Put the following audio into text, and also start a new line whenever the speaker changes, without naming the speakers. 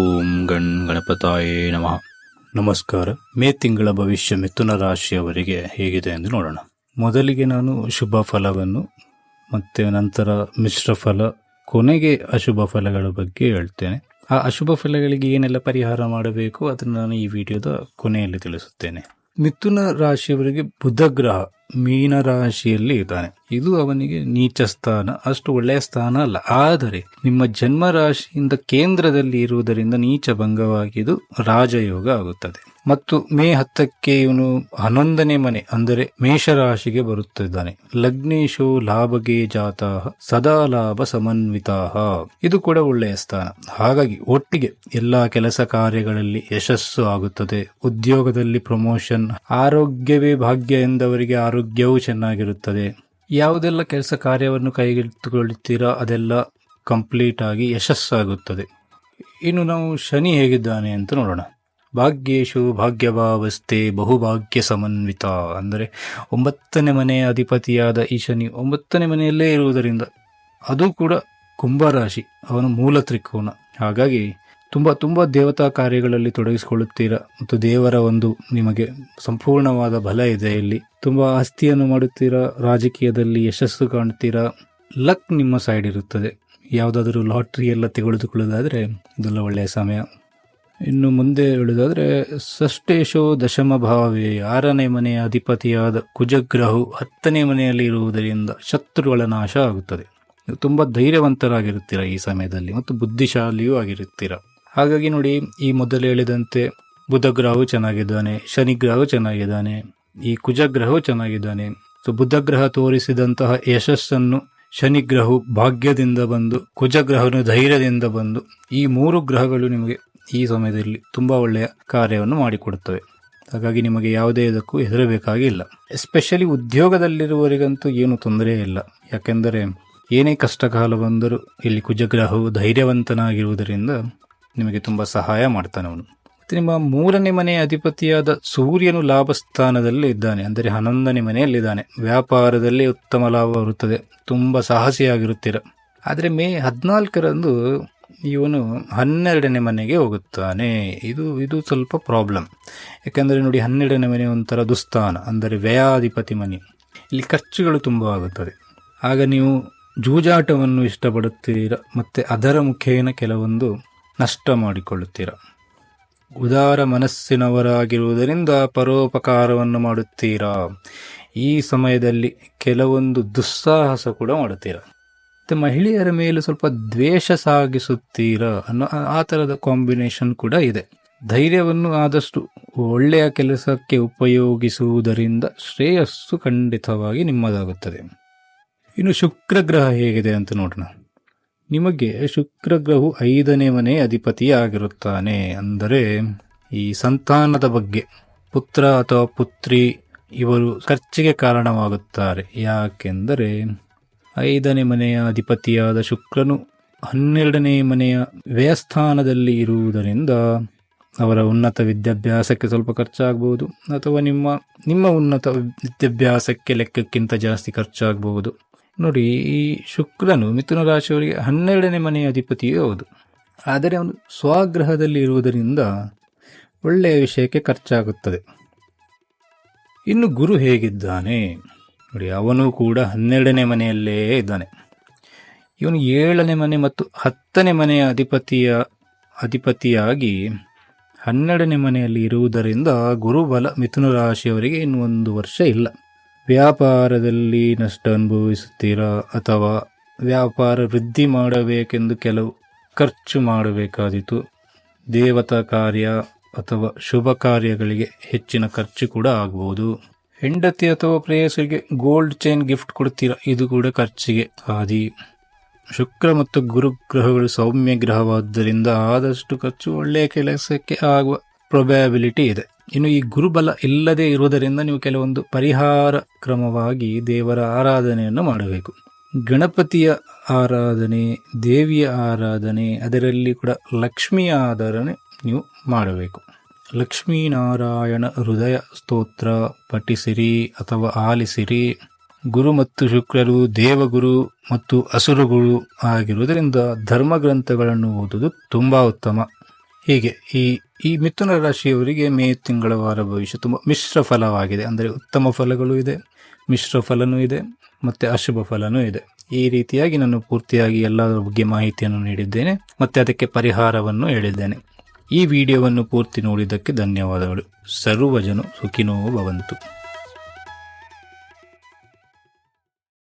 ಓಂ ಗಣಪತಾಯೇ ನಮಃ. ನಮಸ್ಕಾರ. ಮೇ ತಿಂಗಳ ಭವಿಷ್ಯ ಮಿಥುನ ರಾಶಿಯವರಿಗೆ ಹೇಗಿದೆ ಎಂದು ನೋಡೋಣ. ಮೊದಲಿಗೆ ನಾನು ಶುಭ ಫಲವನ್ನು ಮತ್ತೆ ನಂತರ ಮಿಶ್ರ ಫಲ, ಕೊನೆಗೆ ಅಶುಭ ಫಲಗಳ ಬಗ್ಗೆ ಹೇಳ್ತೇನೆ. ಆ ಅಶುಭ ಫಲಗಳಿಗೆ ಏನೆಲ್ಲ ಪರಿಹಾರ ಮಾಡಬೇಕು ಅದನ್ನು ನಾನು ಈ ವಿಡಿಯೋದ ಕೊನೆಯಲ್ಲಿ ತಿಳಿಸುತ್ತೇನೆ. ಮಿಥುನ ರಾಶಿಯವರಿಗೆ ಬುಧ ಗ್ರಹ ಮೀನ ರಾಶಿಯಲ್ಲಿ ಇದ್ದಾನೆ. ಇದು ಅವನಿಗೆ ನೀಚ ಸ್ಥಾನ, ಅಷ್ಟು ಒಳ್ಳೆಯ ಸ್ಥಾನ ಅಲ್ಲ. ಆದರೆ ನಿಮ್ಮ ಜನ್ಮ ರಾಶಿಯಿಂದ ಕೇಂದ್ರದಲ್ಲಿ ಇರುವುದರಿಂದ ನೀಚ ಭಂಗವಾಗಿದ್ದು ರಾಜಯೋಗ ಆಗುತ್ತದೆ. ಮತ್ತು ಮೇ 10ಕ್ಕೆ ಇವನು 11ನೇ ಮನೆ ಅಂದರೆ ಮೇಷರಾಶಿಗೆ ಬರುತ್ತಿದ್ದಾನೆ. ಲಗ್ನೇಶೋ ಲಾಭಗೆ ಜಾತಃ ಸದಾ ಲಾಭ ಸಮನ್ವಿತಾಃ. ಇದು ಕೂಡ ಒಳ್ಳೆಯ ಸ್ಥಾನ. ಹಾಗಾಗಿ ಒಟ್ಟಿಗೆ ಎಲ್ಲಾ ಕೆಲಸ ಕಾರ್ಯಗಳಲ್ಲಿ ಯಶಸ್ಸು ಆಗುತ್ತದೆ. ಉದ್ಯೋಗದಲ್ಲಿ ಪ್ರಮೋಷನ್, ಆರೋಗ್ಯವೇ ಭಾಗ್ಯ ಎಂದವರಿಗೆ ಆರೋಗ್ಯವೂ ಚೆನ್ನಾಗಿರುತ್ತದೆ. ಯಾವುದೆಲ್ಲ ಕೆಲಸ ಕಾರ್ಯವನ್ನು ಕೈಗೆತ್ತಿಕೊಳ್ಳುತ್ತೀರಾ ಅದೆಲ್ಲ ಕಂಪ್ಲೀಟ್ ಆಗಿ ಯಶಸ್ಸಾಗುತ್ತದೆ. ಇನ್ನು ನಾವು ಶನಿ ಹೇಗಿದ್ದಾನೆ ಅಂತ ನೋಡೋಣ. ಭಾಗ್ಯೇಶು ಭಾಗ್ಯಭಾವಸ್ಥೆ ಬಹುಭಾಗ್ಯ ಸಮನ್ವಿತ ಅಂದರೆ 9ನೇ ಮನೆಯ ಅಧಿಪತಿಯಾದ ಈ ಶನಿ 9ನೇ ಮನೆಯಲ್ಲೇ ಇರುವುದರಿಂದ, ಅದು ಕೂಡ ಕುಂಭರಾಶಿ, ಅವನ ಮೂಲ ತ್ರಿಕೋನ. ಹಾಗಾಗಿ ತುಂಬ ದೇವತಾ ಕಾರ್ಯಗಳಲ್ಲಿ ತೊಡಗಿಸಿಕೊಳ್ಳುತ್ತೀರಾ ಮತ್ತು ದೇವರ ಒಂದು ನಿಮಗೆ ಸಂಪೂರ್ಣವಾದ ಬಲ ಇದೆ. ಇಲ್ಲಿ ತುಂಬ ಆಸ್ತಿಯನ್ನು ಮಾಡುತ್ತೀರಾ, ರಾಜಕೀಯದಲ್ಲಿ ಯಶಸ್ಸು ಕಾಣುತ್ತೀರಾ, ಲಕ್ ನಿಮ್ಮ ಸೈಡ್ ಇರುತ್ತದೆ. ಯಾವುದಾದರೂ ಲಾಟ್ರಿ ಎಲ್ಲ ತೆಗೆದುಕೊಳ್ಳೋದಾದರೆ ಇದೆಲ್ಲ ಒಳ್ಳೆಯ ಸಮಯ. ಇನ್ನು ಮುಂದೆ ಹೇಳುವುದಾದರೆ ಷಷ್ಠೇಶೋ ದಶಮ ಭಾವೇ 6ನೇ ಮನೆಯ ಅಧಿಪತಿಯಾದ ಕುಜಗ್ರಹವು 10ನೇ ಮನೆಯಲ್ಲಿ ಇರುವುದರಿಂದ ಶತ್ರುಗಳ ನಾಶ ಆಗುತ್ತದೆ. ತುಂಬ ಧೈರ್ಯವಂತರಾಗಿರುತ್ತೀರಾ ಈ ಸಮಯದಲ್ಲಿ ಮತ್ತು ಬುದ್ಧಿಶಾಲಿಯೂ ಆಗಿರುತ್ತೀರಾ. ಹಾಗಾಗಿ ನೋಡಿ, ಈ ಮೊದಲು ಹೇಳಿದಂತೆ ಬುಧ ಗ್ರಹವು ಚೆನ್ನಾಗಿದ್ದಾನೆ, ಶನಿ ಗ್ರಹವು ಚೆನ್ನಾಗಿದ್ದಾನೆ, ಈ ಕುಜಗ್ರಹವು ಚೆನ್ನಾಗಿದ್ದಾನೆ. ಸೊ ಬುಧ ಗ್ರಹ ತೋರಿಸಿದಂತಹ ಯಶಸ್ಸನ್ನು ಶನಿಗ್ರಹವು ಭಾಗ್ಯದಿಂದ ಬಂದು, ಕುಜಗ್ರಹನು ಧೈರ್ಯದಿಂದ ಬಂದು, ಈ 3 ಗ್ರಹಗಳು ನಿಮಗೆ ಈ ಸಮಯದಲ್ಲಿ ತುಂಬ ಒಳ್ಳೆಯ ಕಾರ್ಯವನ್ನು ಮಾಡಿಕೊಡುತ್ತವೆ. ಹಾಗಾಗಿ ನಿಮಗೆ ಯಾವುದೇ ಇದಕ್ಕೂ ಹೆದರಬೇಕಾಗಿಲ್ಲ. ಎಸ್ಪೆಷಲಿ ಉದ್ಯೋಗದಲ್ಲಿರುವವರಿಗಂತೂ ಏನು ತೊಂದರೆ ಇಲ್ಲ. ಯಾಕೆಂದರೆ ಏನೇ ಕಷ್ಟ ಕಾಲ ಬಂದರೂ ಇಲ್ಲಿ ಕುಜಗ್ರಹವು ಧೈರ್ಯವಂತನಾಗಿರುವುದರಿಂದ ನಿಮಗೆ ತುಂಬ ಸಹಾಯ ಮಾಡ್ತಾನೆ ಅವನು. ಮತ್ತು ನಿಮ್ಮ 3ನೇ ಮನೆಯ ಅಧಿಪತಿಯಾದ ಸೂರ್ಯನು ಲಾಭ ಸ್ಥಾನದಲ್ಲಿ ಇದ್ದಾನೆ, ಅಂದರೆ 11ನೇ ಮನೆಯಲ್ಲಿದ್ದಾನೆ. ವ್ಯಾಪಾರದಲ್ಲಿ ಉತ್ತಮ ಲಾಭ ಬರುತ್ತದೆ, ತುಂಬ ಸಾಹಸಿಯಾಗಿರುತ್ತೀರ. ಆದರೆ ಮೇ 14ರಂದು ಇವನು 12ನೇ ಮನೆಗೆ ಹೋಗುತ್ತಾನೆ. ಇದು ಸ್ವಲ್ಪ ಪ್ರಾಬ್ಲಮ್. ಯಾಕೆಂದರೆ ನೋಡಿ, 12ನೇ ಮನೆ ಒಂಥರ ದುಸ್ಥಾನ, ಅಂದರೆ ವ್ಯಯಾಧಿಪತಿ ಮನೆ. ಇಲ್ಲಿ ಖರ್ಚುಗಳು ತುಂಬ ಆಗುತ್ತದೆ. ಆಗ ನೀವು ಜೂಜಾಟವನ್ನು ಇಷ್ಟಪಡುತ್ತೀರ ಮತ್ತು ಅದರ ಮುಖೇನ ಕೆಲವೊಂದು ನಷ್ಟ ಮಾಡಿಕೊಳ್ಳುತ್ತೀರ. ಉದಾರ ಮನಸ್ಸಿನವರಾಗಿರುವುದರಿಂದ ಪರೋಪಕಾರವನ್ನು ಮಾಡುತ್ತೀರಾ. ಈ ಸಮಯದಲ್ಲಿ ಕೆಲವೊಂದು ದುಸ್ಸಾಹಸ ಕೂಡ ಮಾಡುತ್ತೀರಾ. ಮತ್ತು ಮಹಿಳೆಯರ ಮೇಲೆ ಸ್ವಲ್ಪ ದ್ವೇಷ ಸಾಗಿಸುತ್ತೀರಾ ಅನ್ನೋ ಆ ಥರದ ಕಾಂಬಿನೇಷನ್ ಕೂಡ ಇದೆ. ಧೈರ್ಯವನ್ನು ಆದಷ್ಟು ಒಳ್ಳೆಯ ಕೆಲಸಕ್ಕೆ ಉಪಯೋಗಿಸುವುದರಿಂದ ಶ್ರೇಯಸ್ಸು ಖಂಡಿತವಾಗಿ ನಿಮ್ಮದಾಗುತ್ತದೆ. ಇನ್ನು ಶುಕ್ರ ಗ್ರಹ ಹೇಗಿದೆ ಅಂತ ನೋಡೋಣ. ನಿಮಗೆ ಶುಕ್ರ ಗ್ರಹವು 5ನೇ ಮನೆ ಅಧಿಪತಿಯಾಗಿರುತ್ತಾನೆ. ಅಂದರೆ ಈ ಸಂತಾನದ ಬಗ್ಗೆ, ಪುತ್ರ ಅಥವಾ ಪುತ್ರಿ ಇವರು ಖರ್ಚಿಗೆ ಕಾರಣವಾಗುತ್ತಾರೆ. ಯಾಕೆಂದರೆ 5ನೇ ಮನೆಯ ಅಧಿಪತಿಯಾದ ಶುಕ್ರನು 12ನೇ ಮನೆಯ ವ್ಯಯಸ್ಥಾನದಲ್ಲಿ ಇರುವುದರಿಂದ ಅವರ ಉನ್ನತ ವಿದ್ಯಾಭ್ಯಾಸಕ್ಕೆ ಸ್ವಲ್ಪ ಖರ್ಚಾಗಬಹುದು, ಅಥವಾ ನಿಮ್ಮ ಉನ್ನತ ವಿದ್ಯಾಭ್ಯಾಸಕ್ಕೆ ಲೆಕ್ಕಕ್ಕಿಂತ ಜಾಸ್ತಿ ಖರ್ಚಾಗಬಹುದು. ನೋಡಿ, ಈ ಶುಕ್ರನು ಮಿಥುನ ರಾಶಿಯವರಿಗೆ 12ನೇ ಮನೆಯ ಅಧಿಪತಿಯೂ ಹೌದು. ಆದರೆ ಅವನು ಸ್ವಗ್ರಹದಲ್ಲಿ ಇರುವುದರಿಂದ ಒಳ್ಳೆಯ ವಿಷಯಕ್ಕೆ ಖರ್ಚಾಗುತ್ತದೆ. ಇನ್ನು ಗುರು ಹೇಗಿದ್ದಾನೆ ನೋಡಿ, ಅವನು ಕೂಡ 12ನೇ ಮನೆಯಲ್ಲೇ ಇದ್ದಾನೆ. ಇವನು 7ನೇ ಮನೆ ಮತ್ತು 10ನೇ ಮನೆಯ ಅಧಿಪತಿಯಾಗಿ 12ನೇ ಮನೆಯಲ್ಲಿ ಇರುವುದರಿಂದ ಗುರುಬಲ ಮಿಥುನ ರಾಶಿಯವರಿಗೆ ಇನ್ನು 1 ವರ್ಷ ಇಲ್ಲ. ವ್ಯಾಪಾರದಲ್ಲಿ ನಷ್ಟ ಅನುಭವಿಸುತ್ತೀರಾ, ಅಥವಾ ವ್ಯಾಪಾರ ವೃದ್ಧಿ ಮಾಡಬೇಕೆಂದು ಕೆಲವು ಖರ್ಚು ಮಾಡಬೇಕಾದೀತು. ದೇವತಾ ಕಾರ್ಯ ಅಥವಾ ಶುಭ ಕಾರ್ಯಗಳಿಗೆ ಹೆಚ್ಚಿನ ಖರ್ಚು ಕೂಡ ಆಗಬಹುದು. ಹೆಂಡತಿ ಅಥವಾ ಪ್ರೇಯಸರಿಗೆ ಗೋಲ್ಡ್ ಚೈನ್ ಗಿಫ್ಟ್ ಕೊಡ್ತೀರಾ, ಇದು ಕೂಡ ಖರ್ಚಿಗೆ ಹಾದಿ. ಶುಕ್ರ ಮತ್ತು ಗುರು ಗ್ರಹಗಳು ಸೌಮ್ಯ ಗ್ರಹವಾದ್ದರಿಂದ ಆದಷ್ಟು ಖರ್ಚು ಒಳ್ಳೆಯ ಕೆಲಸಕ್ಕೆ ಆಗುವ ಪ್ರೊಬ್ಯಾಬಿಲಿಟಿ ಇದೆ. ಇನ್ನು ಈ ಗುರುಬಲ ಇಲ್ಲದೆ ಇರುವುದರಿಂದ ನೀವು ಕೆಲವೊಂದು ಪರಿಹಾರ ಕ್ರಮವಾಗಿ ದೇವರ ಆರಾಧನೆಯನ್ನು ಮಾಡಬೇಕು. ಗಣಪತಿಯ ಆರಾಧನೆ, ದೇವಿಯ ಆರಾಧನೆ, ಅದರಲ್ಲಿ ಕೂಡ ಲಕ್ಷ್ಮಿಯ ಆರಾಧನೆ ನೀವು ಮಾಡಬೇಕು. ಲಕ್ಷ್ಮೀನಾರಾಯಣ ಹೃದಯ ಸ್ತೋತ್ರ ಪಠಿಸಿರಿ ಅಥವಾ ಆಲಿಸಿರಿ. ಗುರು ಮತ್ತು ಶುಕ್ರರು ದೇವಗುರು ಮತ್ತು ಅಸುರಗುರು ಆಗಿರುವುದರಿಂದ ಧರ್ಮ ಗ್ರಂಥಗಳನ್ನು ಓದುವುದು ತುಂಬ ಉತ್ತಮ. ಹೀಗೆ ಈ ಮಿಥುನ ರಾಶಿಯವರಿಗೆ ಮೇ ತಿಂಗಳ ವಾರ ಭವಿಷ್ಯ ತುಂಬ ಮಿಶ್ರ ಫಲವಾಗಿದೆ. ಅಂದರೆ ಉತ್ತಮ ಫಲಗಳು ಇದೆ, ಮಿಶ್ರ ಫಲನೂ ಇದೆ, ಮತ್ತು ಅಶುಭ ಫಲನೂ ಇದೆ. ಈ ರೀತಿಯಾಗಿ ನಾನು ಪೂರ್ತಿಯಾಗಿ ಎಲ್ಲದರ ಬಗ್ಗೆ ಮಾಹಿತಿಯನ್ನು ನೀಡಿದ್ದೇನೆ ಮತ್ತು ಅದಕ್ಕೆ ಪರಿಹಾರವನ್ನು ಹೇಳಿದ್ದೇನೆ. ಈ ವಿಡಿಯೋವನ್ನು ಪೂರ್ತಿ ನೋಡಿದ್ದಕ್ಕೆ ಧನ್ಯವಾದಗಳು. ಸರ್ವಜನು ಸುಖಿನೋ ಭವಂತು.